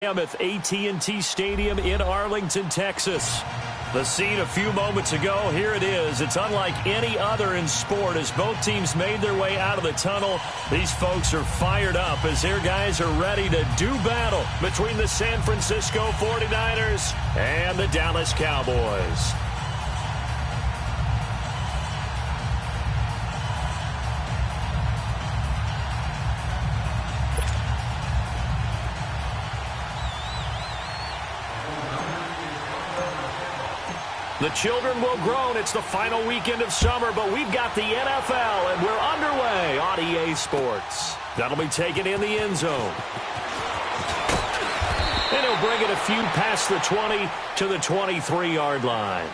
At AT&T Stadium in Arlington, Texas. The scene a few moments ago, here it is. It's unlike any other in sport as both teams made their way out of the tunnel. These folks are fired up as their guys are ready to do battle between the San Francisco 49ers and the Dallas Cowboys. The children will groan. It's the final weekend of summer, but we've got the NFL, and we're underway on EA Sports. That'll be taken in the end zone. And he'll bring it a few past the 20 to the 23-yard line.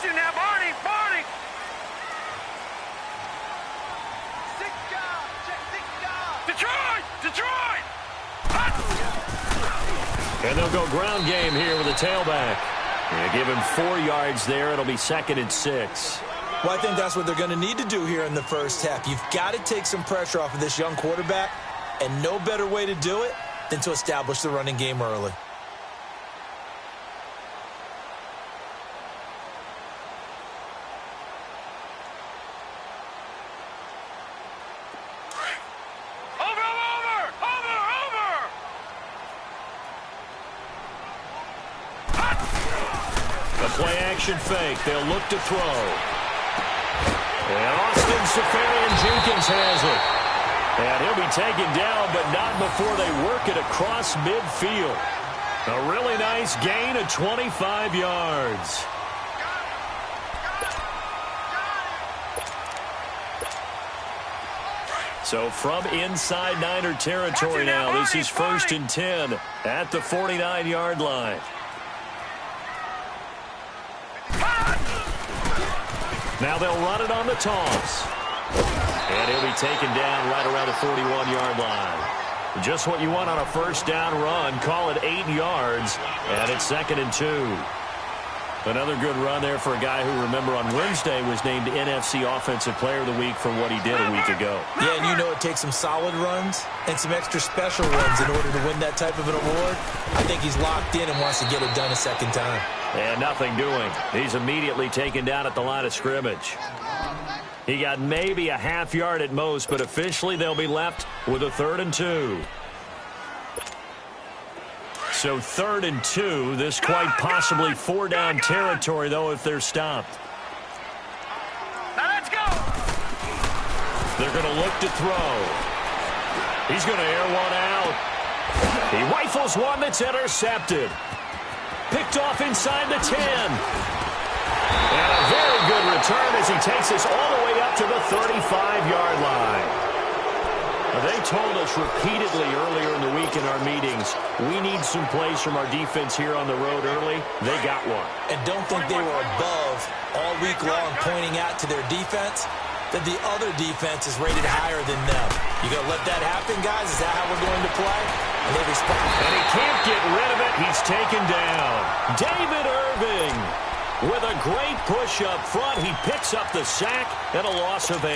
Now, Barney! Detroit! And they'll go ground game here with a tailback. Give him 4 yards there. It'll be 2nd and 6. Well, I think that's what they're going to need to do here in the first half. You've got to take some pressure off of this young quarterback, and no better way to do it than to establish the running game early. Play-action fake. They'll look to throw. And Austin Seferian-Jenkins has it. And he'll be taken down, but not before they work it across midfield. A really nice gain of 25 yards. So from inside Niner territory now, this is 1st and 10 at the 49-yard line. Now they'll run it on the toss. And he'll be taken down right around the 41-yard line. Just what you want on a first down run. Call it 8 yards. And it's 2nd and 2. Another good run there for a guy who, remember, on Wednesday was named NFC Offensive Player of the Week for what he did a week ago. Yeah, and you know it takes some solid runs and some extra special runs in order to win that type of an award. I think he's locked in and wants to get it done a second time. And nothing doing. He's immediately taken down at the line of scrimmage. He got maybe a half yard at most, but officially they'll be left with a 3rd and 2. So 3rd and 2, this quite possibly 4-down territory, though, if they're stopped. Now let's go! They're going to look to throw. He's going to air one out. He rifles one that's intercepted. Picked off inside the 10. And a very good return as he takes us all the way up to the 35-yard line. They told us repeatedly earlier in the week in our meetings, we need some plays from our defense here on the road early. They got one. And don't think they were above all week long pointing out to their defense that the other defense is rated higher than them. You going to let that happen, guys? Is that how we're going to play? And they respond. And he can't get rid of it. He's taken down. David Irving with a great push up front. He picks up the sack and a loss of 8.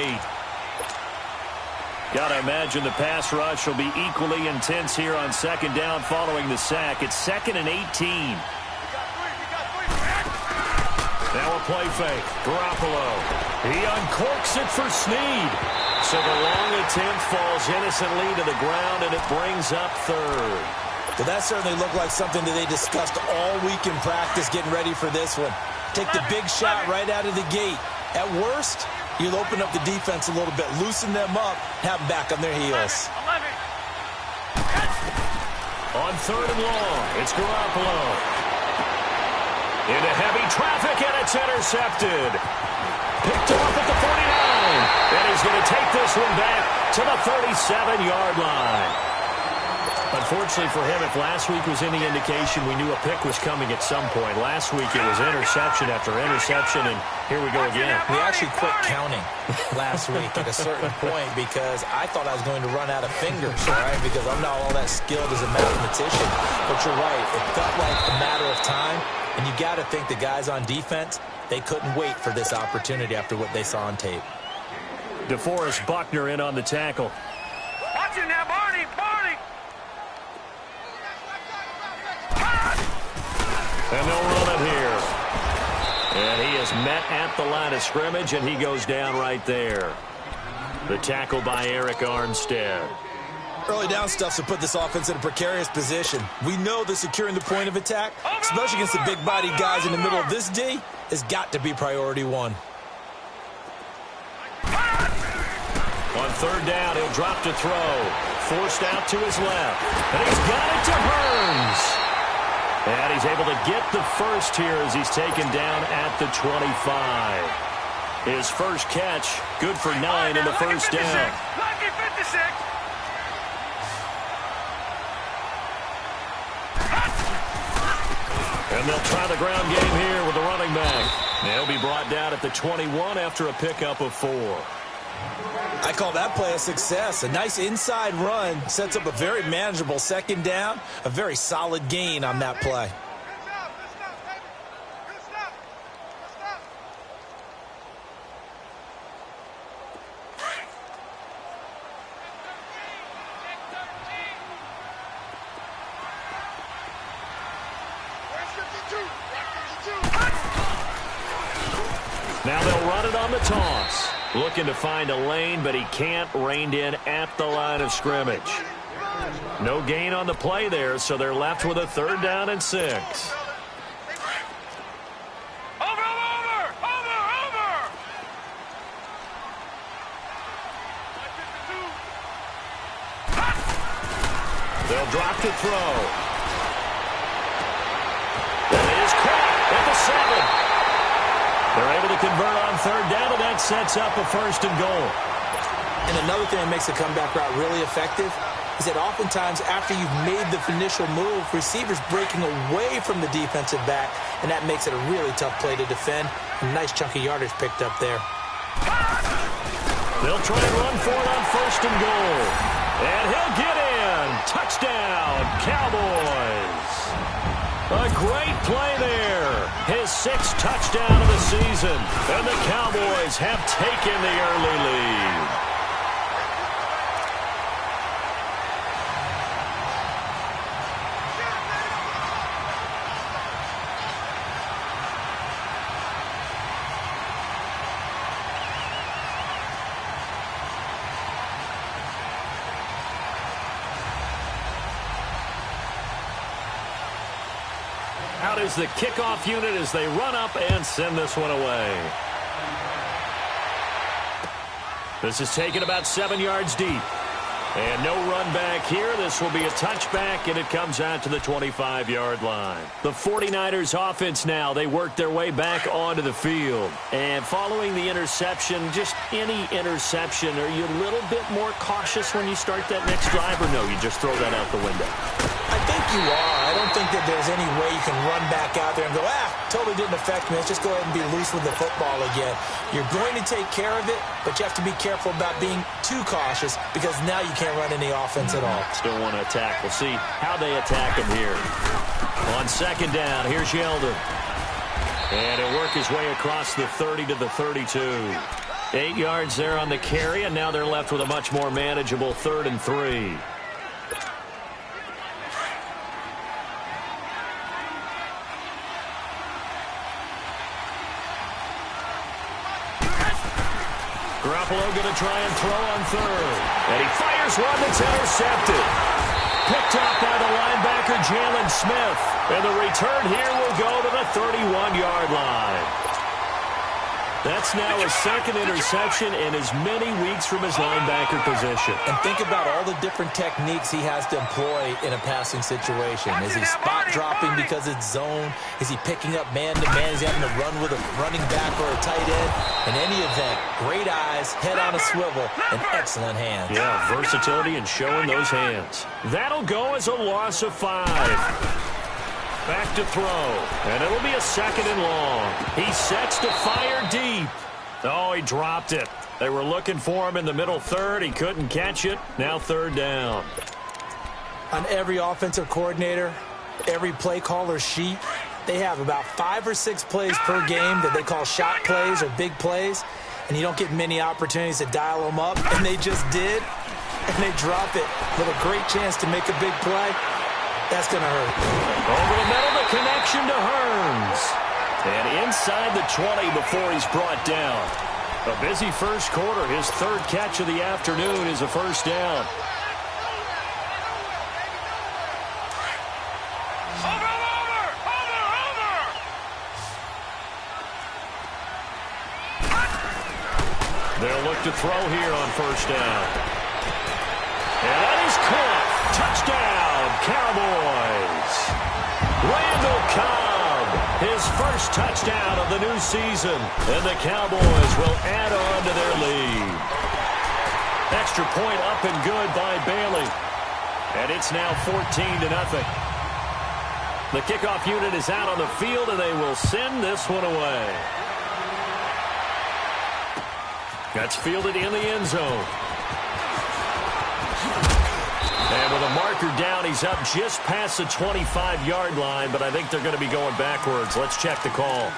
Got to imagine the pass rush will be equally intense here on 2nd down following the sack. It's 2nd and 18. Now a play fake. Garoppolo. He uncorks it for Snead. So the long attempt falls innocently to the ground, and it brings up 3rd. Well, that certainly looked like something that they discussed all week in practice getting ready for this one. Take the big shot right out of the gate. At worst, you'll open up the defense a little bit, loosen them up, have them back on their heels. On 3rd and long, it's Garoppolo. Into heavy traffic, and it's intercepted. Picked off at the 49. And he's going to take this one back to the 37-yard line. Unfortunately for him, if last week was any indication, we knew a pick was coming at some point. Last week it was interception after interception, and here we go again. We actually quit counting last week at a certain point because I thought I was going to run out of fingers, all right, because I'm not all that skilled as a mathematician. But you're right. It felt like a matter of time, and you got to think the guys on defense, they couldn't wait for this opportunity after what they saw on tape. DeForest Buckner in on the tackle. Watch it now, Barney! Barney! And they'll run it here. And he is met at the line of scrimmage, and he goes down right there. The tackle by Eric Armstead. Early down stuff to put this offense in a precarious position. We know that securing the point of attack, especially against the big-bodied guys in the middle of this D, has got to be priority one. On third down, he'll drop to throw. Forced out to his left. And he's got it to Burns. And he's able to get the first here as he's taken down at the 25. His first catch, good for 9 in the first down. Lucky 56. And they'll try the ground game here with the running back. They'll be brought down at the 21 after a pickup of 4. I call that play a success. A nice inside run sets up a very manageable second down, a very solid gain on that play. Now they'll run it on the toss. Looking to find a lane, but he can't. Reined in at the line of scrimmage. No gain on the play there, so they're left with a third down and 6. Over! They'll drop to throw. And it is caught at the 7. They're able to convert on third down, and that sets up a first and goal. And another thing that makes the comeback route really effective is that oftentimes after you've made the initial move, receivers breaking away from the defensive back, and that makes it a really tough play to defend. A nice chunk of yardage picked up there. They'll try and run for it on first and goal. And he'll get in. Touchdown, Cowboys. A great play there. His 6th touchdown of the season. And the Cowboys have taken the early lead. Out is the kickoff unit as they run up and send this one away. This is taken about 7 yards deep. And no run back here. This will be a touchback, and it comes out to the 25-yard line. The 49ers offense now, they work their way back onto the field. And following the interception, just any interception, are you a little bit more cautious when you start that next drive, or no, you just throw that out the window? I think you are. I don't think that there's any way you can run back out there and go, totally didn't affect me. Let's just go ahead and be loose with the football again. You're going to take care of it, but you have to be careful about being too cautious because now you can't run any offense at all. Still want to attack. We'll see how they attack him here. On second down, here's Yeldon. And he'll work his way across the 30 to the 32. 8 yards there on the carry, and now they're left with a much more manageable 3rd and 3. Garoppolo going to try and throw on 3rd. And he fires one that's intercepted. Picked up by the linebacker, Jalen Smith. And the return here will go to the 31-yard line. That's now his second interception in as many weeks from his linebacker position. And think about all the different techniques he has to employ in a passing situation. Is he spot dropping because it's zone? Is he picking up man-to-man? Is he having to run with a running back or a tight end? In any event, great eyes, head on a swivel, and excellent hands. Yeah, versatility and showing those hands. That'll go as a loss of 5. Back to throw, and it'll be a 2nd and long. He sets to fire deep. Oh, he dropped it. They were looking for him in the middle third. He couldn't catch it. Now 3rd down. On every offensive coordinator, every play caller's sheet, they have about 5 or 6 plays per game that they call shot plays or big plays, and you don't get many opportunities to dial them up, and they just did, and they drop it with a great chance to make a big play. That's going to hurt. Over the middle, the connection to Hearns. And inside the 20 before he's brought down. A busy first quarter. His 3rd catch of the afternoon is a 1st down. They'll look to throw here on 1st down. And that is caught. Touchdown, Cowboys. Randall Cobb, his first touchdown of the new season. And the Cowboys will add on to their lead. Extra point up and good by Bailey. And it's now 14-0. The kickoff unit is out on the field, and they will send this one away. That's fielded in the end zone. And with a marker down, he's up just past the 25-yard line, but I think they're going to be going backwards. Let's check the call.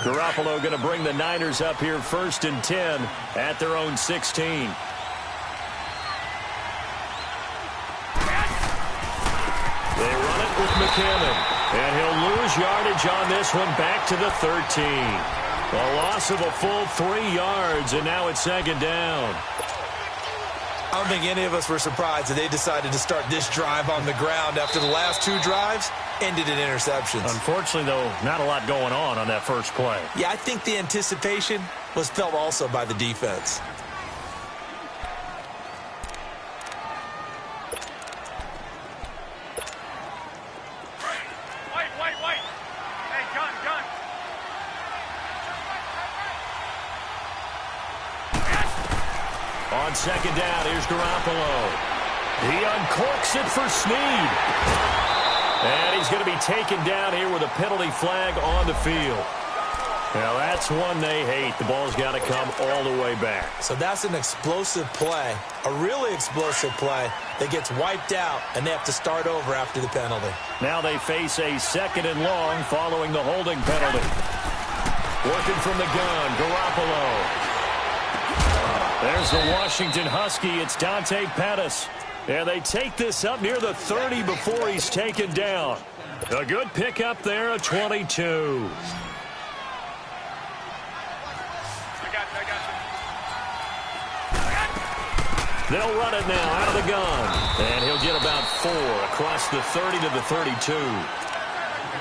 Garoppolo going to bring the Niners up here 1st and 10 at their own 16. They run it with McCammon, and he'll lose yardage on this one back to the 13. A loss of a full 3 yards, and now it's 2nd down. I don't think any of us were surprised that they decided to start this drive on the ground after the last 2 drives ended in interceptions. Unfortunately, though, not a lot going on that first play. Yeah, I think the anticipation was felt also by the defense. Wait. Hey, gun. On 2nd down, here's Garoppolo. He uncorks it for Snead. And he's going to be taken down here with a penalty flag on the field. Now, that's one they hate. The ball's got to come all the way back. So that's an explosive play, a really explosive play that gets wiped out, and they have to start over after the penalty. Now they face a 2nd and long following the holding penalty. Working from the gun, Garoppolo. There's the Washington Husky. It's Dante Pettis. And they take this up near the 30 before he's taken down. A good pickup there, a 22. They'll run it now out of the gun. And he'll get about 4 across the 30 to the 32.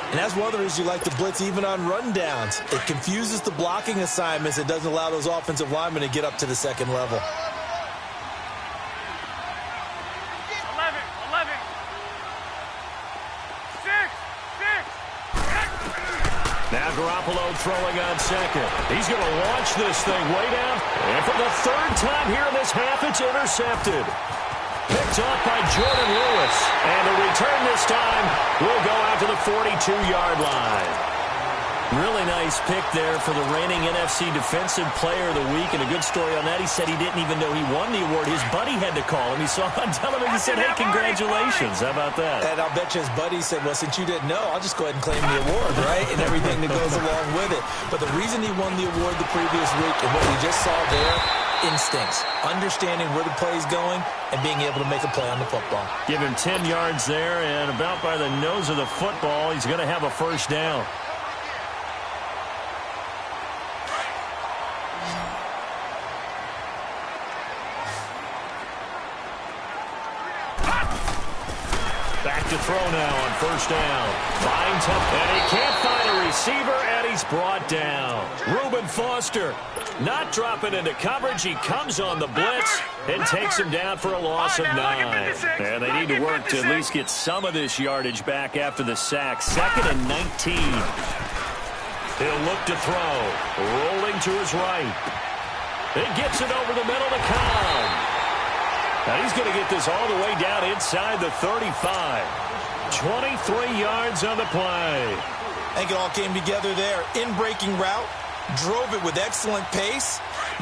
And that's one of the reasons you like to blitz even on rundowns. It confuses the blocking assignments. It doesn't allow those offensive linemen to get up to the 2nd level. 11. 6. Now Garoppolo throwing on 2nd. He's going to launch this thing way down. And for the 3rd time here in this half, it's intercepted. Picked off by Jordan Lewis. And the return this time will go out to the 42-yard line. Really nice pick there for the reigning NFC Defensive Player of the Week. And a good story on that. He said he didn't even know he won the award. His buddy had to call him. He saw on television. He said, hey, congratulations. How about that? And I'll bet you his buddy said, well, since you didn't know, I'll just go ahead and claim the award, right? And everything that goes along with it. But the reason he won the award the previous week and what we just saw there, instincts, understanding where the play is going, and being able to make a play on the football. Give him 10 yards there, and about by the nose of the football, he's going to have a 1st down. Back to throw now on 1st down. Finds him, and he can't find a receiver, and he's brought down. Reuben Foster not dropping into coverage. He comes on the blitz and takes him down for a loss of 9. And they need to work to at least get some of this yardage back after the sack. 2nd and 19. He'll look to throw. Rolling to his right. He gets it over the middle to Cobb. Now he's going to get this all the way down inside the 35. 23 yards on the play. I think it all came together there. In-breaking route. Drove it with excellent pace.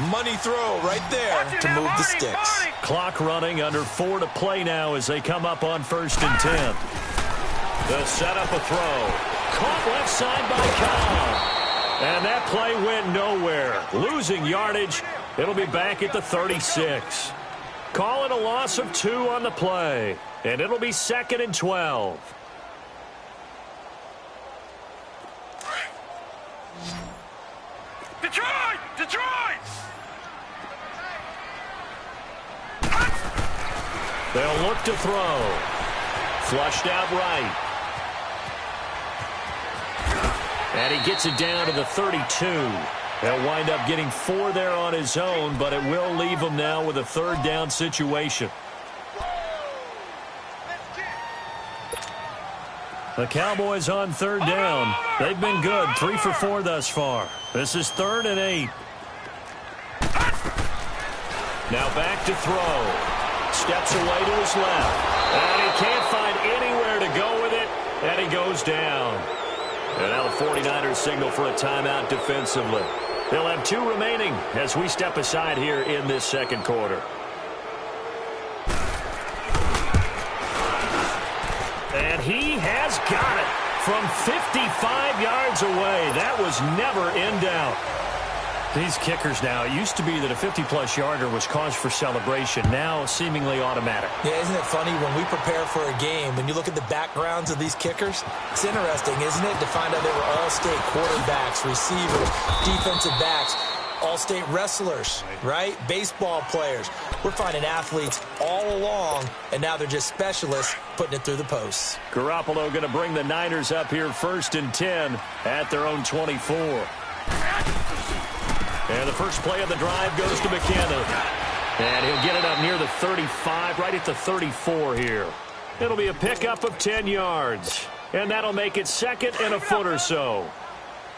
Money throw right there to move the sticks. Clock running, under 4 to play now as they come up on 1st and 10. They'll set up a throw. Caught left side by Cobb. And that play went nowhere. Losing yardage. It'll be back at the 36. Call it a loss of 2 on the play. And it'll be 2nd and 12. Detroit! Detroit! They'll look to throw. Flushed out right. And he gets it down to the 32. He'll wind up getting 4 there on his own, but it will leave him now with a 3rd down situation. The Cowboys on 3rd down. They've been good, 3 for 4 thus far. This is 3rd and 8. Now back to throw. Steps away to his left. And he can't find anywhere to go with it, and he goes down. And now the 49ers signal for a timeout defensively. They'll have 2 remaining as we step aside here in this 2nd quarter. And he has got it from 55 yards away. That was never in doubt. These kickers now, it used to be that a 50-plus yarder was cause for celebration. Now seemingly automatic. Yeah, isn't it funny when we prepare for a game, when you look at the backgrounds of these kickers, it's interesting, isn't it, to find out they were all-state quarterbacks, receivers, defensive backs, all-state wrestlers, right? Baseball players. We're finding athletes all along, and now they're just specialists putting it through the posts. Garoppolo going to bring the Niners up here 1st and 10 at their own 24. And the first play of the drive goes to McKinnon. And he'll get it up near the 35, right at the 34 here. It'll be a pickup of 10 yards. And that'll make it 2nd and a foot or so.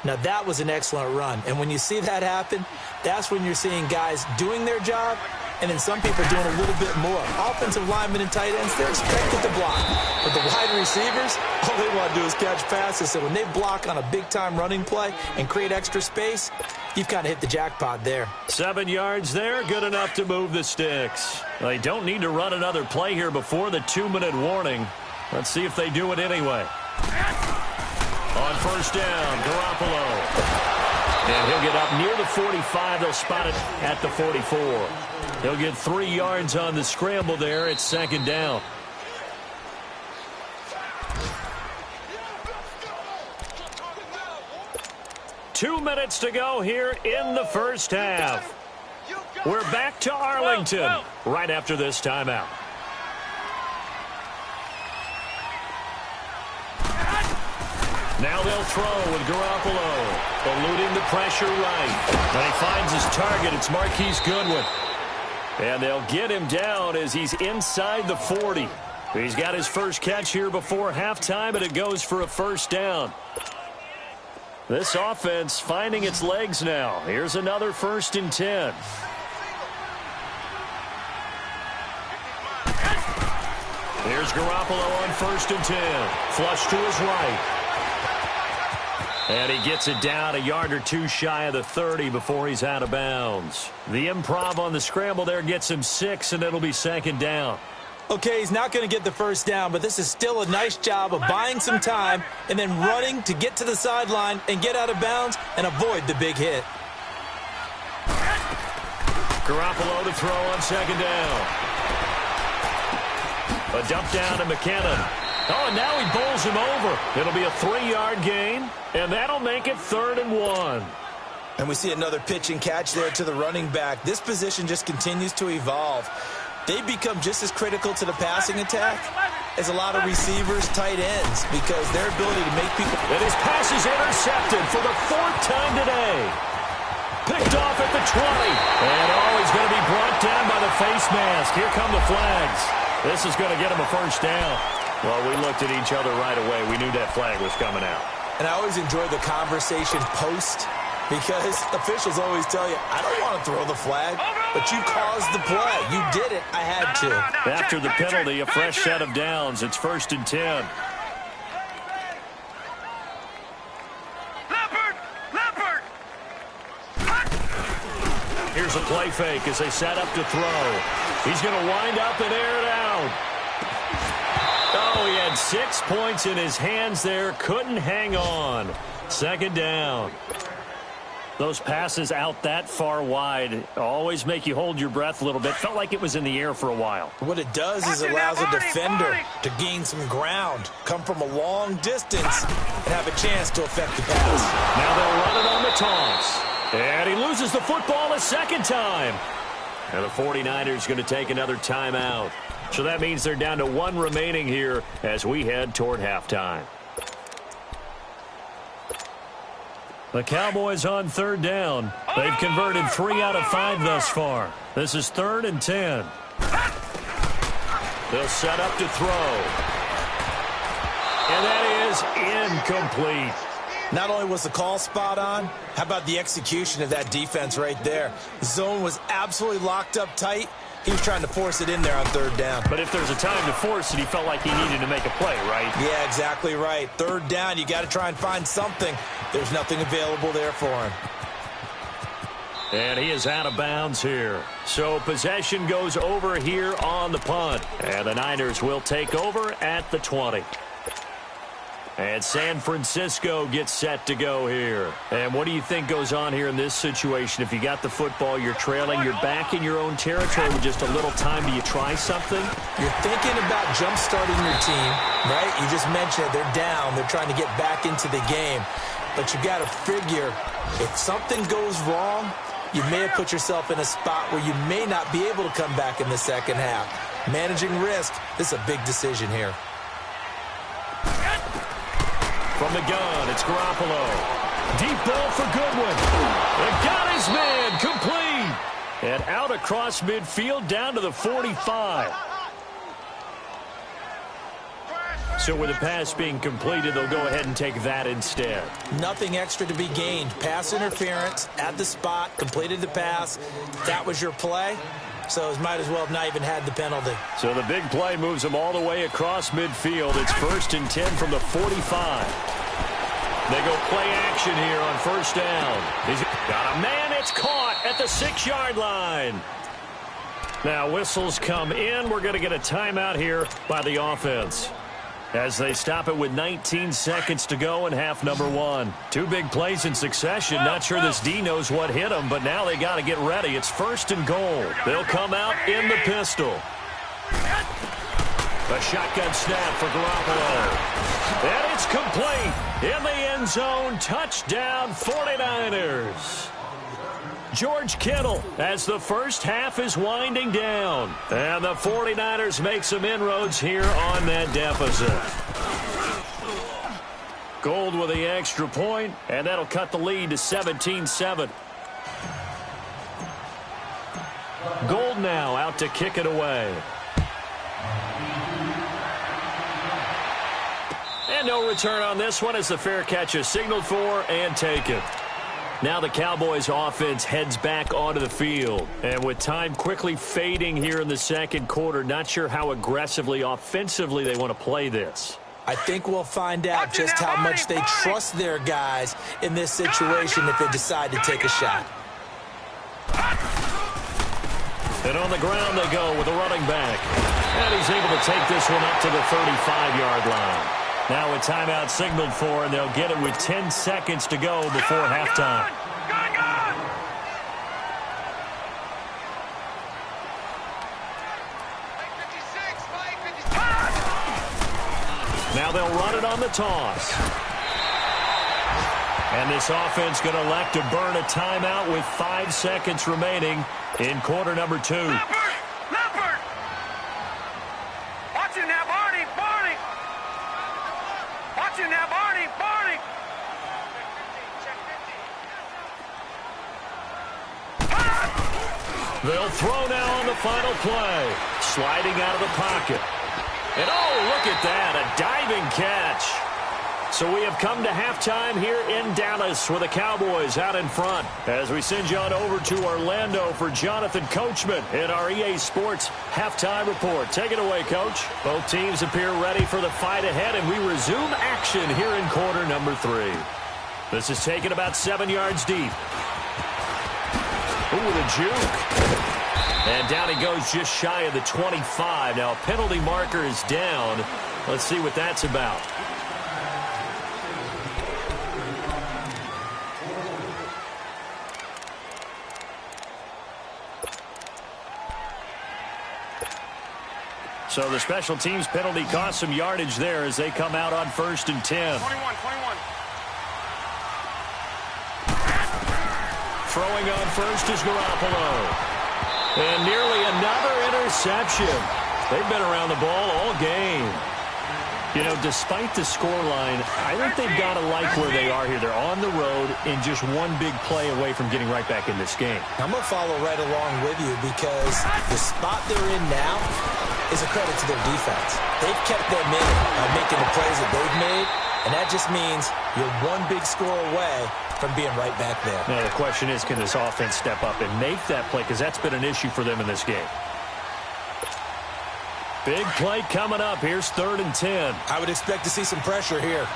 Now, that was an excellent run. And when you see that happen, that's when you're seeing guys doing their job, and then some people doing a little bit more. Offensive linemen and tight ends, they're expected to block. But the wide receivers, all they want to do is catch passes. So when they block on a big-time running play and create extra space, you've kind of hit the jackpot there. 7 yards there, good enough to move the sticks. They don't need to run another play here before the 2-minute warning. Let's see if they do it anyway. On 1st down, Garoppolo. And he'll get up near the 45. They'll spot it at the 44. He'll get 3 yards on the scramble there. It's 2nd down. Two minutes to go here in the first half. We're back to Arlington right after this timeout. Now they'll throw with Garoppolo, eluding the pressure right. And he finds his target. It's Marquise Goodwin. And they'll get him down as he's inside the 40. He's got his first catch here before halftime, and it goes for a 1st down. This offense finding its legs now. Here's another 1st and 10. Here's Garoppolo on 1st and 10. Flush to his right. And he gets it down a yard or 2 shy of the 30 before he's out of bounds. The improv on the scramble there gets him 6, and it'll be 2nd down. Okay, he's not going to get the 1st down, but this is still a nice job of buying some time and then running to get to the sideline and get out of bounds and avoid the big hit. Garoppolo to throw on 2nd down. A dump down to McKinnon. Oh, and now he bowls him over. It'll be a 3-yard gain, and that'll make it 3rd and 1. And we see another pitch and catch there to the running back. This position just continues to evolve. They become just as critical to the passing attack is a lot of receivers, tight ends, because their ability to make people... And his pass is intercepted for the 4th time today. Picked off at the 20. And he's going to be brought down by the face mask. Here come the flags. This is going to get him a first down. Well, we looked at each other right away. We knew that flag was coming out. And I always enjoy the conversation post, because officials always tell you, I don't want to throw the flag, but you caused the play. You did it. I had to. After the penalty, a fresh set of downs. It's 1st and 10. Here's a play fake as they set up to throw. He's going to wind up and air it out. Oh, he had 6 points in his hands there. Couldn't hang on. 2nd down. Those passes out that far wide always make you hold your breath a little bit. Felt like it was in the air for a while. What it does is allows a defender to gain some ground, come from a long distance, and have a chance to affect the pass. Now they'll run it on the toss. And he loses the football a 2nd time. And the 49ers going to take another timeout. So that means they're down to 1 remaining here as we head toward halftime. The Cowboys on 3rd down. They've converted 3 out of 5 thus far. This is 3rd and 10. They'll set up to throw. And that is incomplete. Not only was the call spot on, how about the execution of that defense right there? The zone was absolutely locked up tight. He was trying to force it in there on 3rd down. But if there's a time to force it, he felt like he needed to make a play, right? Yeah, exactly right. 3rd down, you got to try and find something. There's nothing available there for him. And he is out of bounds here. So possession goes over here on the punt. And the Niners will take over at the 20. And San Francisco gets set to go here. And what do you think goes on here in this situation? If you got the football, you're trailing, you're back in your own territory with just a little time. Do you try something? You're thinking about jump-starting your team, right? You just mentioned it. They're down. They're trying to get back into the game. But you got to figure, if something goes wrong, you may have put yourself in a spot where you may not be able to come back in the 2nd half. Managing risk, this is a big decision here. From the gun, it's Garoppolo. Deep ball for Goodwin. And got his man, complete. And out across midfield, down to the 45. So with the pass being completed, they'll go ahead and take that instead. Nothing extra to be gained. Pass interference at the spot, completed the pass. That was your play. So it might as well have not even had the penalty. So the big play moves them all the way across midfield. It's 1st and 10 from the 45. They go play action here on 1st down. He's got a man. It's caught at the 6-yard line. Now whistles come in. We're going to get a timeout here by the offense, as they stop it with 19 seconds to go in half number 1. 2 big plays in succession. Not sure this D knows what hit them, but now they got to get ready. It's 1st and goal. They'll come out in the pistol. A shotgun snap for Garoppolo. And it's complete. In the end zone, touchdown 49ers. George Kittle as the first half is winding down. And the 49ers make some inroads here on that deficit. Gold with the extra point, and that'll cut the lead to 17-7. Gold now out to kick it away. And no return on this one as the fair catch is signaled for and taken. Now the Cowboys offense heads back onto the field. And with time quickly fading here in the 2nd quarter, not sure how aggressively, offensively they want to play this. I think we'll find out just how much they trust their guys in this situation if they decide to take a shot. And on the ground they go with a running back. And he's able to take this one up to the 35-yard line. Now a timeout signaled for, and they'll get it with 10 seconds to go before halftime. Now they'll run it on the toss. And this offense going to elect to burn a timeout with 5 seconds remaining in quarter number 2. Leopard! Watch it now, Barney! They'll throw now on the final play. Sliding out of the pocket. And oh, look at that, a diving catch. So we have come to halftime here in Dallas with the Cowboys out in front. As we send you on over to Orlando for Jonathan Coachman in our EA Sports halftime report. Take it away, Coach. Both teams appear ready for the fight ahead, and we resume action here in quarter number 3. This is taken about 7 yards deep. Ooh, the juke. And down he goes just shy of the 25. Now a penalty marker is down. Let's see what that's about. So the special teams penalty cost some yardage there as they come out on 1st and 10. 21. Throwing on first is Garoppolo. And nearly another interception. They've been around the ball all game. You know, despite the scoreline, I think they've got to like where they are here. They're on the road and just one big play away from getting right back in this game. I'm going to follow right along with you because the spot they're in now is a credit to their defense. They've kept them in making the plays that they've made, and that just means you're one big score away from being right back there. Now, the question is, can this offense step up and make that play? Because that's been an issue for them in this game. Big play coming up. Here's 3rd and 10. I would expect to see some pressure here.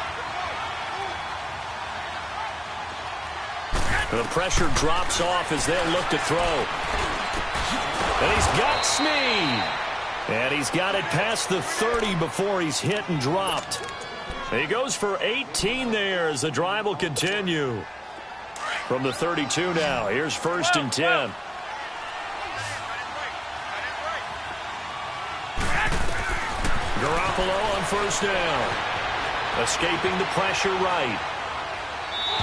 The pressure drops off as they'll look to throw. And he's got Snead. And he's got it past the 30 before he's hit and dropped. He goes for 18 there as the drive will continue. From the 32 now, here's 1st and 10. Garoppolo on 1st down. Escaping the pressure right.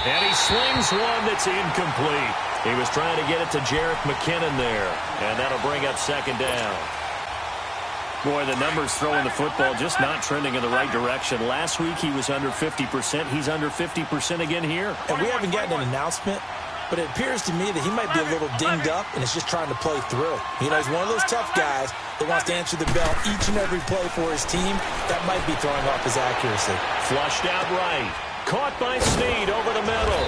And he slings one that's incomplete. He was trying to get it to Jerick McKinnon there. And that'll bring up 2nd down. Boy, the numbers throwing the football just not trending in the right direction. Last week he was under 50%. He's under 50% again here. And we haven't gotten an announcement, but it appears to me that he might be a little dinged up and is just trying to play through. You know, he's one of those tough guys that wants to answer the bell each and every play for his team. That might be throwing off his accuracy. Flushed out right. Caught by Snead over the middle.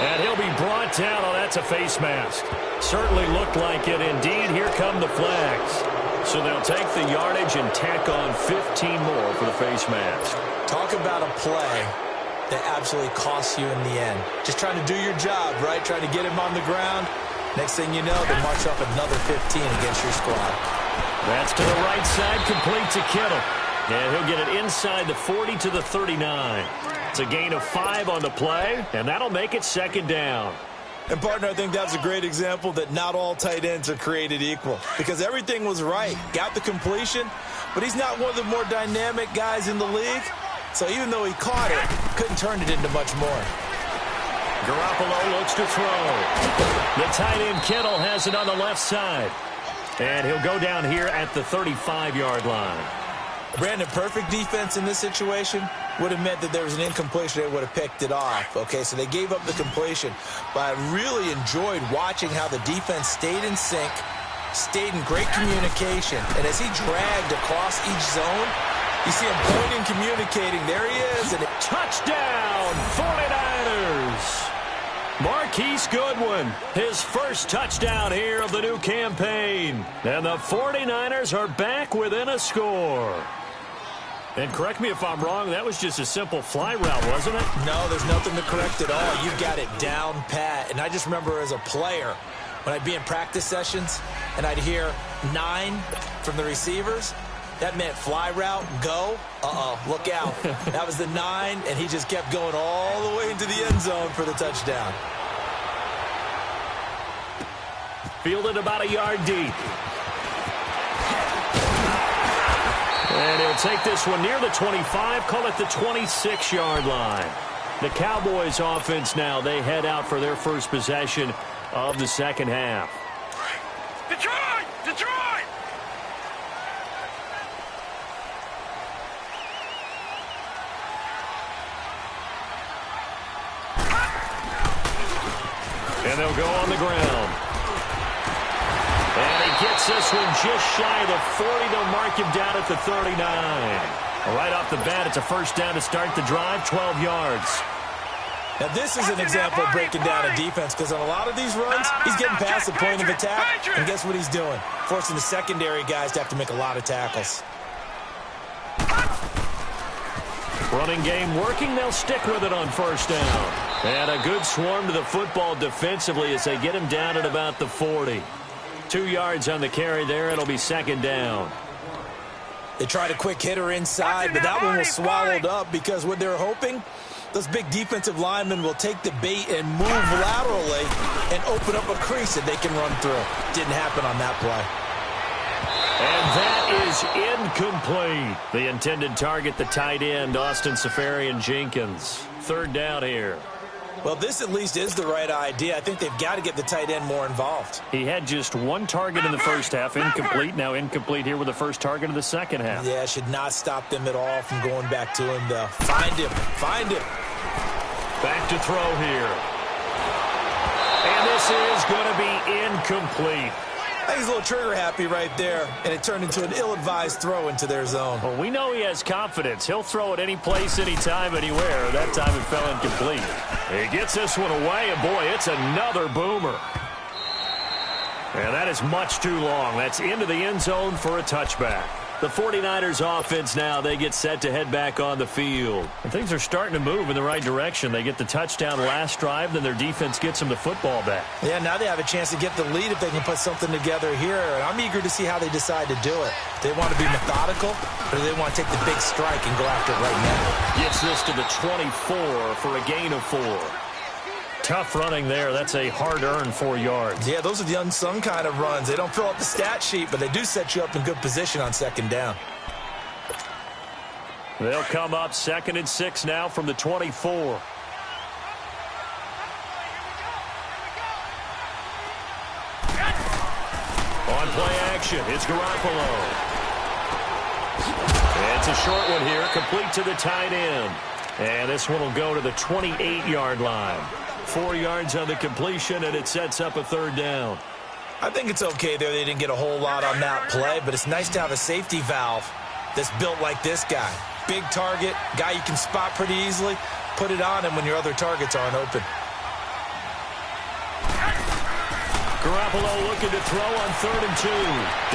And he'll be brought down. Oh, that's a face mask. Certainly looked like it. Indeed, here come the flags. So they'll take the yardage and tack on 15 more for the face mask. Talk about a play that absolutely costs you in the end. Just trying to do your job, right? Trying to get him on the ground. Next thing you know, they march up another 15 against your squad. That's to the right side, complete to Kittle. And he'll get it inside the 40 to the 39. It's a gain of 5 on the play, and that'll make it 2nd down. And, partner, I think that's a great example that not all tight ends are created equal because everything was right. Got the completion, but he's not one of the more dynamic guys in the league. So even though he caught it, couldn't turn it into much more. Garoppolo looks to throw. The tight end Kittle has it on the left side. And he'll go down here at the 35-yard line. Brandon, perfect defense in this situation would have meant that there was an incompletion. They would have picked it off. Okay, so they gave up the completion. But I really enjoyed watching how the defense stayed in sync, stayed in great communication. And as he dragged across each zone, you see him pointing, communicating. There he is. And touchdown, 49ers. Marquise Goodwin, his first touchdown here of the new campaign. And the 49ers are back within a score. And correct me if I'm wrong, that was just a simple fly route, wasn't it? No, there's nothing to correct at all. You've got it down pat. And I just remember as a player, when I'd be in practice sessions and I'd hear 9 from the receivers, that meant fly route, go. Look out. That was the 9, and he just kept going all the way into the end zone for the touchdown. Fielded about a yard deep. And he'll take this one near the 25, call it the 26-yard line. The Cowboys offense now, they head out for their first possession of the second half. Detroit! Detroit! And they'll go on the ground. And he gets this one just shy of the 40. They'll mark him down at the 39. Right off the bat, it's a first down to start the drive, 12 yards. Now, this is an example of breaking down a defense, because on a lot of these runs, he's getting past the point of attack, and guess what he's doing? Forcing the secondary guys to have to make a lot of tackles. Running game working. They'll stick with it on first down. And a good swarm to the football defensively as they get him down at about the 40. 2 yards on the carry there. It'll be second down. They tried a quick hitter inside, but that one was swallowed up because what they're hoping, those big defensive linemen will take the bait and move laterally and open up a crease that they can run through. Didn't happen on that play. And that is incomplete. The intended target, the tight end, Austin Safarian-Jenkins. Third down here. Well, this at least is the right idea. I think they've got to get the tight end more involved. He had just one target in the first half, incomplete. Now incomplete here with the first target of the second half. Yeah, should not stop them at all from going back to him, though. Find him. Find him. Back to throw here. And this is going to be incomplete. I think he's a little trigger happy right there, and it turned into an ill-advised throw into their zone. Well, we know he has confidence. He'll throw it any place, anytime, anywhere. That time it fell incomplete. He gets this one away, and boy, it's another boomer. And that is much too long. That's into the end zone for a touchback. The 49ers offense now, they get set to head back on the field. And things are starting to move in the right direction. They get the touchdown last drive, then their defense gets them the football back. Yeah, now they have a chance to get the lead if they can put something together here. And I'm eager to see how they decide to do it. Do they want to be methodical, or do they want to take the big strike and go after it right now? Gets this to the 24 for a gain of 4. Tough running there. That's a hard-earned 4 yards. Yeah, those are the unsung kind of runs. They don't fill up the stat sheet, but they do set you up in good position on second down. They'll come up 2nd and 6 now from the 24. On play action, it's Garoppolo. It's a short one here, complete to the tight end. And this one will go to the 28-yard line. 4 yards on the completion, and it sets up a third down. I think it's okay there. They didn't get a whole lot on that play, but it's nice to have a safety valve that's built like this guy. Big target, guy you can spot pretty easily. Put it on him when your other targets aren't open. Garoppolo looking to throw on 3rd and 2.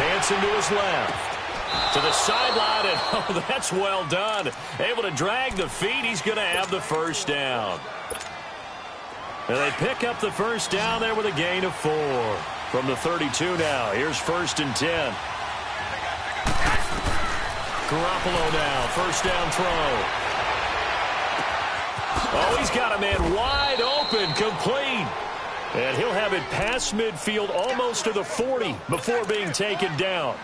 Dancing to his left. To the sideline, and oh, that's well done. Able to drag the feet. He's going to have the first down. And they pick up the first down there with a gain of 4. From the 32 now, here's 1st and 10. Garoppolo now, first down throw. Oh, he's got a man wide open, complete. And he'll have it past midfield almost to the 40 before being taken down.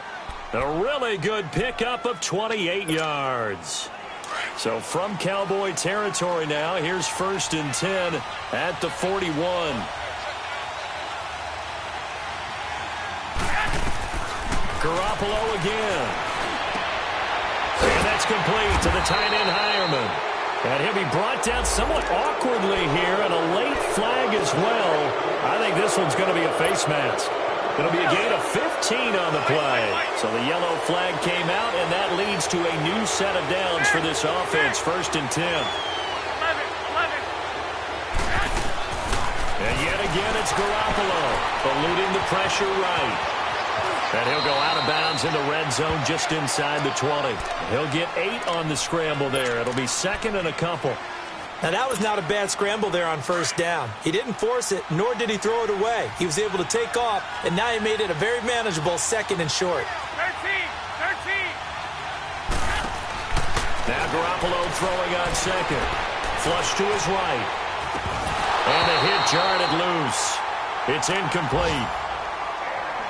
A really good pickup of 28 yards. So from Cowboy territory now, here's 1st and 10 at the 41. Garoppolo again. And that's complete to the tight end Hireman. And he'll be brought down somewhat awkwardly here, and a late flag as well. I think this one's going to be a face mask. It'll be a gain of 15 on the play. So the yellow flag came out, and that leads to a new set of downs for this offense. 1st and 10. And yet again, it's Garoppolo eluding the pressure right. And he'll go out of bounds in the red zone just inside the 20. He'll get 8 on the scramble there. It'll be 2nd and a couple. Now, that was not a bad scramble there on first down. He didn't force it, nor did he throw it away. He was able to take off, and now he made it a very manageable 2nd and short. 13. Now Garoppolo throwing on 2nd. Flush to his right. And the hit jarred it loose. It's incomplete.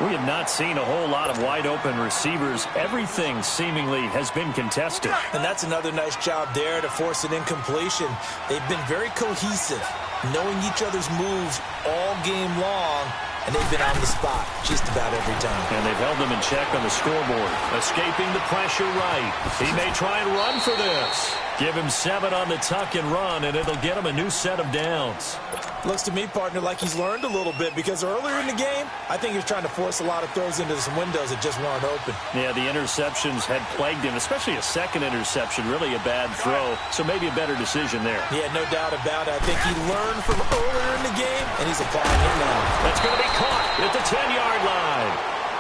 We have not seen a whole lot of wide-open receivers. Everything seemingly has been contested. And that's another nice job there to force an incompletion. They've been very cohesive, knowing each other's moves all game long, and they've been on the spot just about every time. And they've held them in check on the scoreboard. Escaping the pressure right. He may try and run for this. Give him 7 on the tuck and run, and it'll get him a new set of downs. Looks to me, partner, like he's learned a little bit because earlier in the game, I think he was trying to force a lot of throws into some windows that just weren't open. Yeah, the interceptions had plagued him, especially a second interception, really a bad throw, so maybe a better decision there. Yeah, no doubt about it. I think he learned from earlier in the game, and he's applying it now. That's going to be caught at the 10-yard line,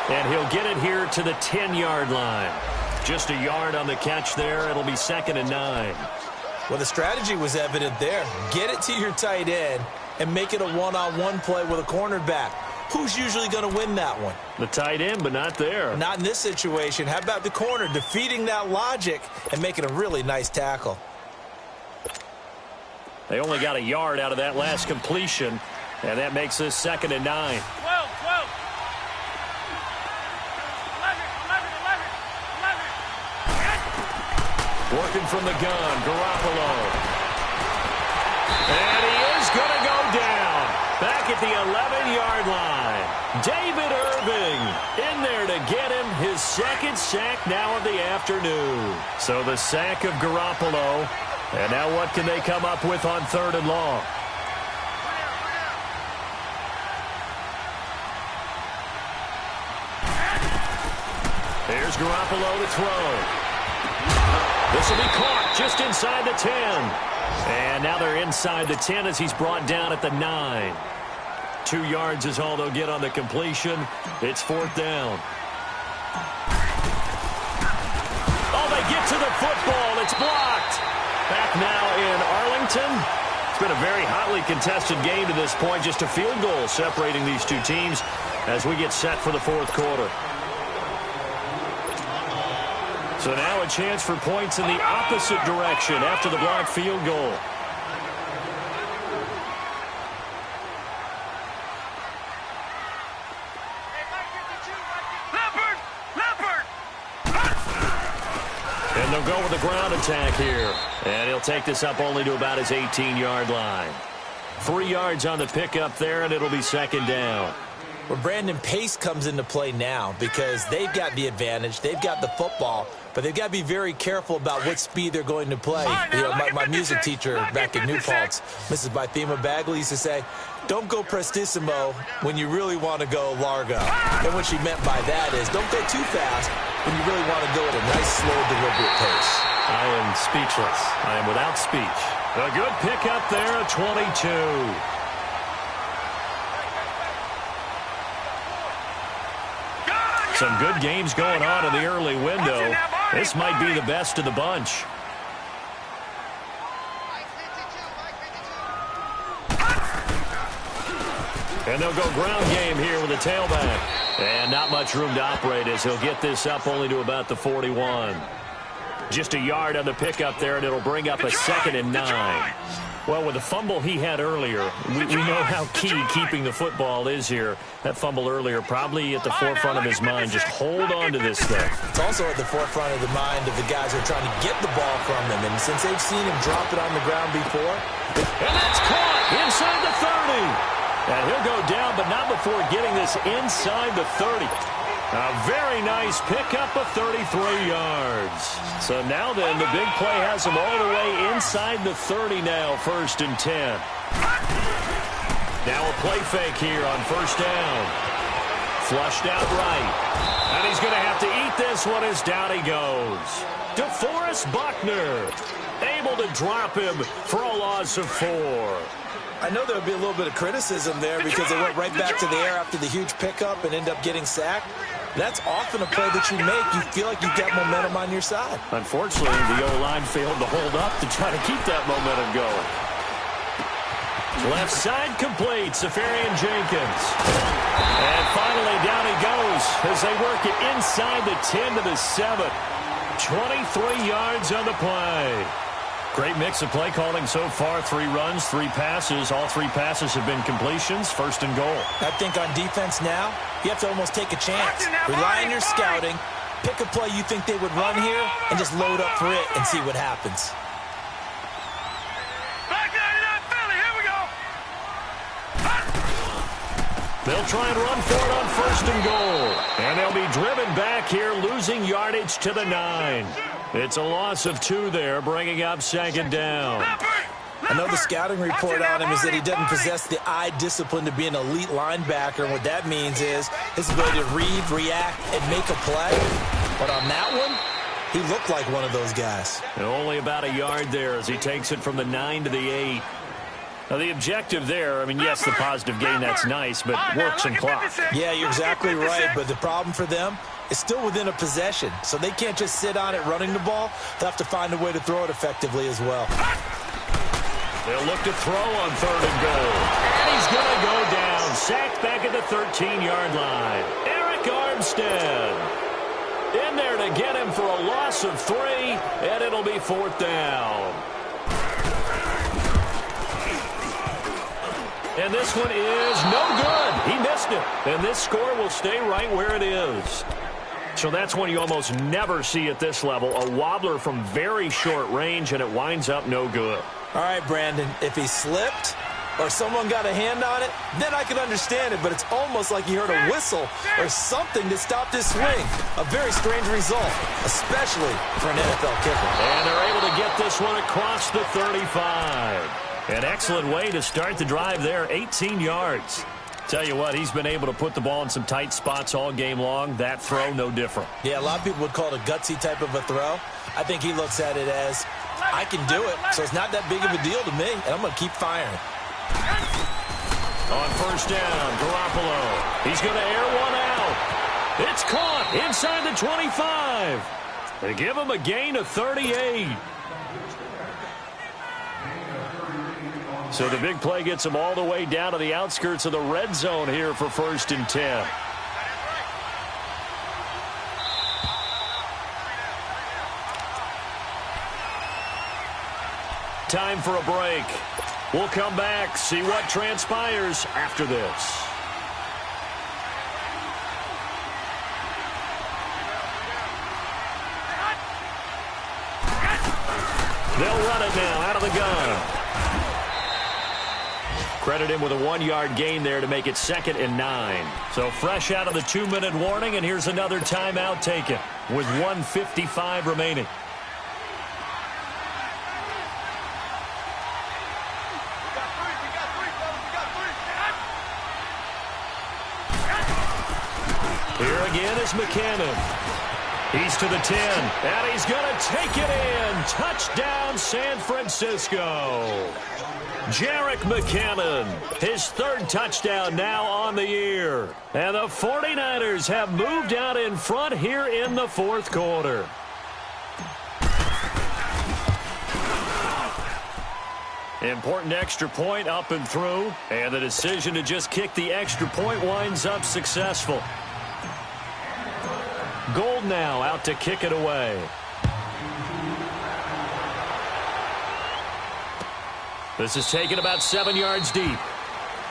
and he'll get it here to the 10-yard line. Just a yard on the catch there. It'll be 2nd and 9. Well, the strategy was evident there. Get it to your tight end and make it a one-on-one play with a cornerback. Who's usually going to win that one? The tight end, but not there. Not in this situation. How about the corner defeating that logic and making a really nice tackle? They only got a yard out of that last completion, and that makes this 2nd and 9. 12. Working from the gun, Garoppolo. And he is going to go down. Back at the 11-yard line. David Irving in there to get him his 2nd sack now of the afternoon. So the sack of Garoppolo. And now what can they come up with on 3rd and long? Here's Garoppolo to throw. This will be caught just inside the 10. And now they're inside the 10 as he's brought down at the 9. 2 yards is all they'll get on the completion. It's 4th down. Oh, they get to the football. It's blocked. Back now in Arlington. It's been a very hotly contested game to this point. Just a field goal separating these two teams as we get set for the 4th quarter. So now a chance for points in the opposite direction after the blocked field goal. And they'll go with the ground attack here. And he'll take this up only to about his 18-yard line. 3 yards on the pickup there, and it'll be 2nd down. Well, Brandon, pace comes into play now because they've got the advantage. They've got the football, but they've got to be very careful about what speed they're going to play. You know, my music teacher back in New Paltz, Mrs. Bythema Bagley, used to say, don't go prestissimo when you really want to go largo. And what she meant by that is don't go too fast when you really want to go at a nice, slow, deliberate pace. I am speechless. I am without speech. A good pickup there at 22. Some good games going on in the early window. This might be the best of the bunch. And they'll go ground game here with a tailback. And not much room to operate as he'll get this up only to about the 41. Just a yard on the pickup there, and it'll bring up a 2nd and 9. Well, with the fumble he had earlier, we know how key keeping the football is here. That fumble earlier probably at the forefront of his mind. Just hold on to this thing. It's also at the forefront of the mind of the guys who are trying to get the ball from him. And since they've seen him drop it on the ground before. And that's caught inside the 30. And he'll go down, but not before getting this inside the 30. A very nice pickup of 33 yards. So now then, the big play has him all the way inside the 30 now, 1st and 10. Now a play fake here on 1st down. Flushed out right. And he's going to have to eat this one as down he goes. DeForest Buckner able to drop him for a loss of 4. I know there would be a little bit of criticism there because they went right back to the air after the huge pickup and end up getting sacked. That's often a play that you make. You feel like you've got momentum on your side. Unfortunately, the O-line failed to hold up to try to keep that momentum going. Left side complete, Safarian Jenkins. And finally down he goes as they work it inside the 10 to the 7. 23 yards on the play. Great mix of play calling so far. 3 runs, 3 passes. All 3 passes have been completions. 1st and goal. I think on defense now, you have to almost take a chance. Rely on your scouting. Pick a play you think they would run here and just load up for it and see what happens. They'll try and run for it on 1st and goal. And they'll be driven back here, losing yardage to the 9. It's a loss of 2 there, bringing up second down. I know the scouting report on him is that he doesn't possess the eye discipline to be an elite linebacker. And what that means is his ability to read, react, and make a play. But on that one, he looked like one of those guys. And only about a yard there as he takes it from the 9 to the 8. Now, the objective there, I mean, yes, the positive gain, that's nice, but work some clock. Yeah, you're exactly right, but the problem for them is still within a possession. So they can't just sit on it running the ball. They'll have to find a way to throw it effectively as well. They'll look to throw on 3rd and goal. And he's going to go down. Sacked back at the 13-yard line. Eric Armstead in there to get him for a loss of 3, and it'll be 4th down. And this one is no good. He missed it. And this score will stay right where it is. So that's one you almost never see at this level. A wobbler from very short range, and it winds up no good. All right, Brandon, if he slipped or someone got a hand on it, then I can understand it, but it's almost like he heard a whistle or something that stopped his swing. A very strange result, especially for an NFL kicker. And they're able to get this one across the 35. An excellent way to start the drive there, 18 yards. Tell you what, he's been able to put the ball in some tight spots all game long. That throw, no different. Yeah, a lot of people would call it a gutsy type of a throw. I think he looks at it as, I can do it, so it's not that big of a deal to me, and I'm going to keep firing. On 1st down, Garoppolo. He's going to air one out. It's caught inside the 25. They give him a gain of 38. So the big play gets him all the way down to the outskirts of the red zone here for 1st and 10. Time for a break. We'll come back, see what transpires after this. They'll run it now out of the gun. Credit him with a 1-yard gain there to make it 2nd and 9. So fresh out of the 2-minute warning, and here's another timeout taken with 1:55 remaining. Here again is McKinnon. He's to the 10, and he's going to take it in. Touchdown, San Francisco. Jerick McKinnon, his 3rd touchdown now on the year. And the 49ers have moved out in front here in the 4th quarter. Important extra point up and through, and the decision to just kick the extra point winds up successful. Gold now out to kick it away. This is taken about 7 yards deep.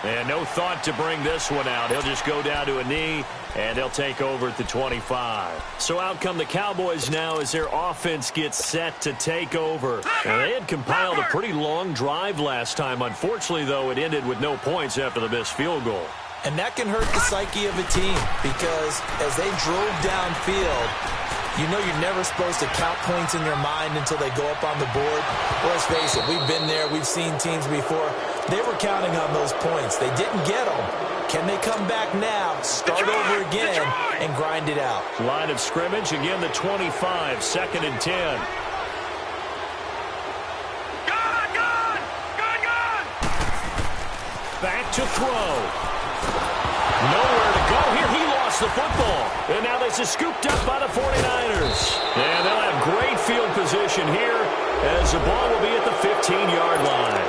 And no thought to bring this one out. He'll just go down to a knee, and they'll take over at the 25. So out come the Cowboys now as their offense gets set to take over. And they had compiled a pretty long drive last time. Unfortunately, though, it ended with no points after the missed field goal. And that can hurt the psyche of a team because as they drove downfield, you know you're never supposed to count points in your mind until they go up on the board. Well, let's face it, we've been there. We've seen teams before. They were counting on those points. They didn't get them. Can they come back now, start over again, and grind it out? Line of scrimmage, again the 25, 2nd and 10. Back to throw. Nowhere to go here. He lost the football. And now this is scooped up by the 49ers. And they'll have great field position here as the ball will be at the 15-yard line.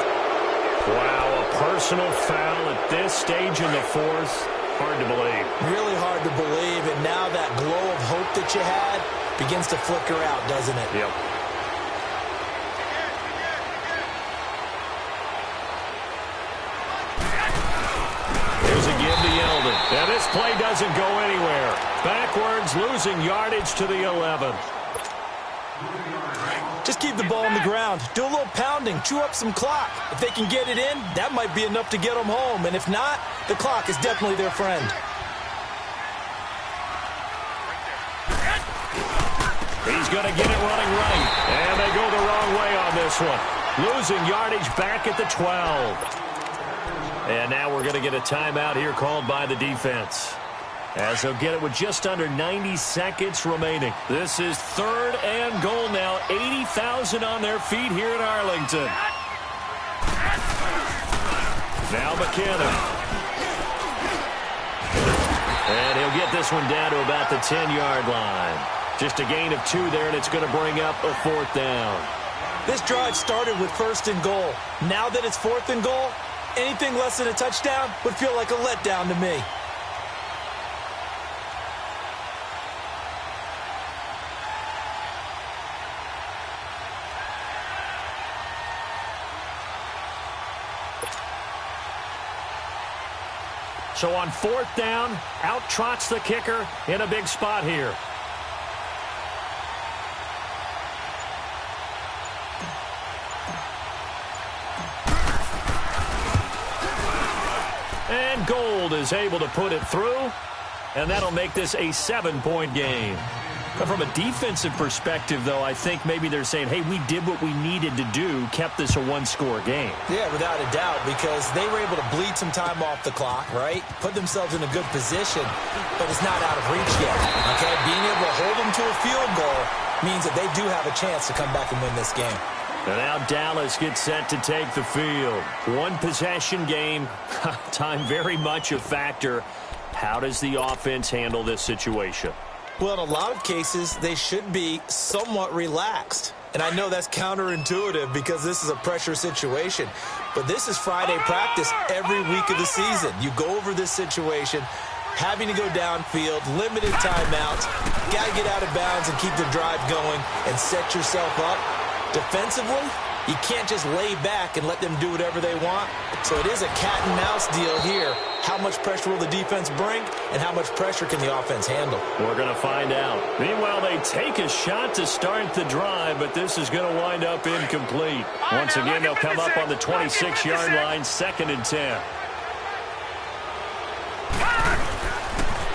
Wow, a personal foul at this stage in the 4th. Hard to believe. Really hard to believe. And now that glow of hope that you had begins to flicker out, doesn't it? Yep. And this play doesn't go anywhere. Backwards, losing yardage to the 11. Just keep the ball on the ground. Do a little pounding. Chew up some clock. If they can get it in, that might be enough to get them home. And if not, the clock is definitely their friend. He's going to get it running right. And they go the wrong way on this one. Losing yardage back at the 12. And now we're going to get a timeout here called by the defense, as they'll get it with just under 90 seconds remaining. This is 3rd and goal now. 80,000 on their feet here in Arlington. Now McKinnon. And he'll get this one down to about the 10-yard line. Just a gain of 2 there, and it's going to bring up a 4th down. This drive started with 1st and goal. Now that it's 4th and goal, anything less than a touchdown would feel like a letdown to me. So on 4th down, out trots the kicker in a big spot here. And Gold is able to put it through, and that'll make this a 7-point game. But from a defensive perspective, though, I think maybe they're saying, hey, we did what we needed to do, kept this a 1-score game. Yeah, without a doubt, because they were able to bleed some time off the clock, right? Put themselves in a good position, but it's not out of reach yet, okay? Being able to hold them to a field goal means that they do have a chance to come back and win this game. And now Dallas gets set to take the field. 1-possession game. Time very much a factor. How does the offense handle this situation? Well, in a lot of cases, they should be somewhat relaxed. And I know that's counterintuitive because this is a pressure situation. But this is Friday practice every week of the season. You go over this situation, having to go downfield, limited timeouts, got to get out of bounds and keep the drive going and set yourself up. Defensively, you can't just lay back and let them do whatever they want. So it is a cat-and-mouse deal here. How much pressure will the defense bring, and how much pressure can the offense handle? We're going to find out. Meanwhile, they take a shot to start the drive, but this is going to wind up incomplete. Once again, they'll come up on the 26-yard line, 2nd and 10.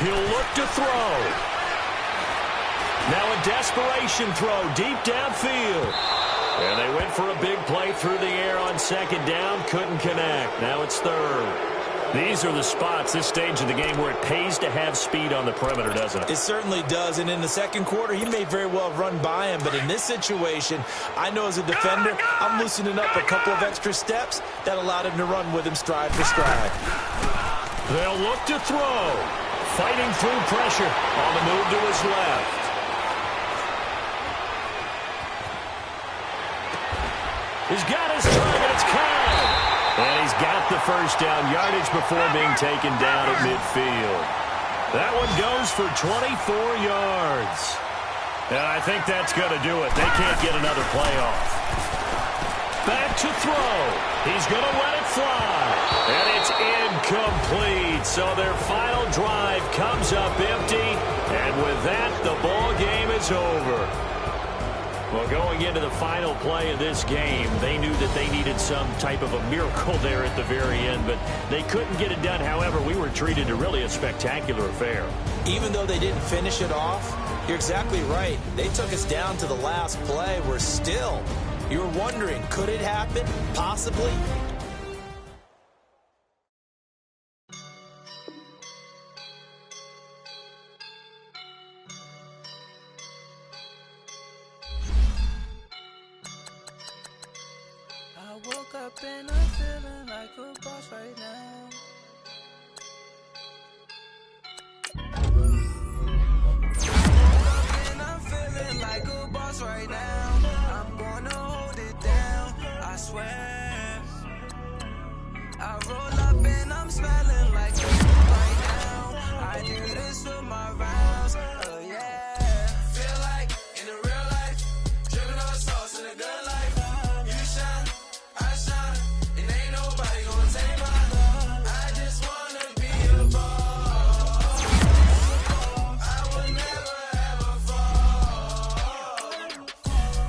He'll look to throw. Now a desperation throw deep downfield. And they went for a big play through the air on 2nd down. Couldn't connect. Now it's 3rd. These are the spots, this stage of the game, where it pays to have speed on the perimeter, doesn't it? It certainly does. And in the 2nd quarter, he may very well run by him. But in this situation, I know as a defender, I'm loosening up a couple of extra steps that allowed him to run with him stride for stride. They'll look to throw. Fighting through pressure on the move to his left. He's got his target. It's caught. And he's got the 1st down yardage before being taken down at midfield. That one goes for 24 yards. And I think that's going to do it. They can't get another play off. Back to throw. He's going to let it fly. And it's incomplete. So their final drive comes up empty. And with that, the ball game is over. Well, going into the final play of this game, they knew that they needed some type of a miracle there at the very end, but they couldn't get it done. However, we were treated to really a spectacular affair. Even though they didn't finish it off, you're exactly right. They took us down to the last play. We're still, you were wondering, could it happen? Possibly. Woke up and I'm feeling like a boss right now. And I'm feeling like a boss right now. I'm gonna hold it down, I swear. I roll up and I'm smelling like a right now. I do this for my rounds, oh yeah. Feel like in the real life, dripping on sauce in a good life. You shine, I shine, and ain't nobody gonna take my love. I just wanna be a boss. I would never ever fall.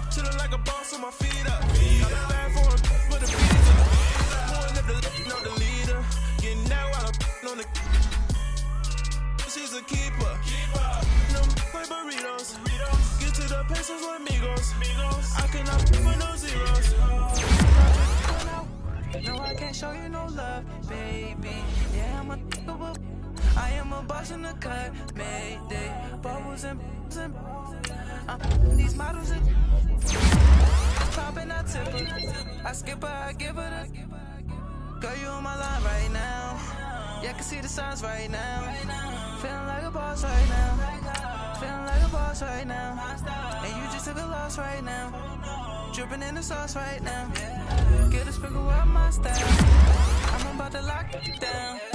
Chillin' like a boss with my feet up. Got a bag for a with a pizza. Pulling up the leader. Getting out while I'm on the. She's a keeper. No play burritos. Get to the amigos. I cannot for no zeros. No, I can't show you no love, baby. Yeah, I am a boss in the cut, Mayday. Bubbles and these models are popping, I tip her. I skip her, I give her the. Girl, you on my line right now. Yeah, I can see the signs right now. Feeling like a boss right now. Feeling like a boss right now. And you just took a loss right now. Dripping in the sauce right now. Get a sprinkle of my style. I'm about to lock it down.